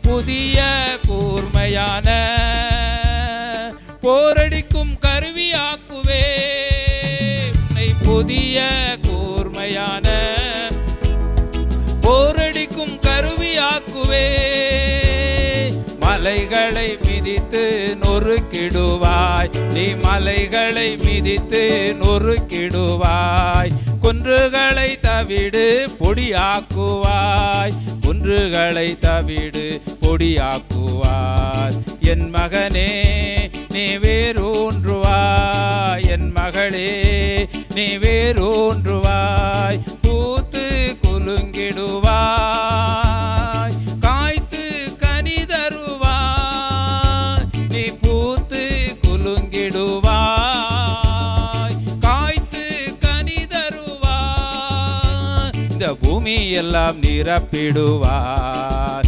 புதிய கூர்மையான போரடிக்கும் கருவியாக்குவே. உன்னை புதிய கூர்மையான போரடிக்கும் கருவியாக்குவே. மலைகளை மிதித்து நொறுக்கிடுவாய், நீ மலைகளை மிதித்து நொறுக்கிடுவாய். குன்றுகளை தவிடு பொடியாக்குவாய், குன்றுகளை தவிடு பொடியாக்குவாய். என் மகனே நீ வேரூன்றுவாய், என் மகளே நீ வேரூன்றுவாய். பூத்து குலுங்கிடுவாய், காய்த்து கனி தருவாய். நீ பூத்து குலுங்கிடுவாய், காய்த்து கனி தருவாய். இந்த பூமி எல்லாம் நிரப்பிடுவாய்,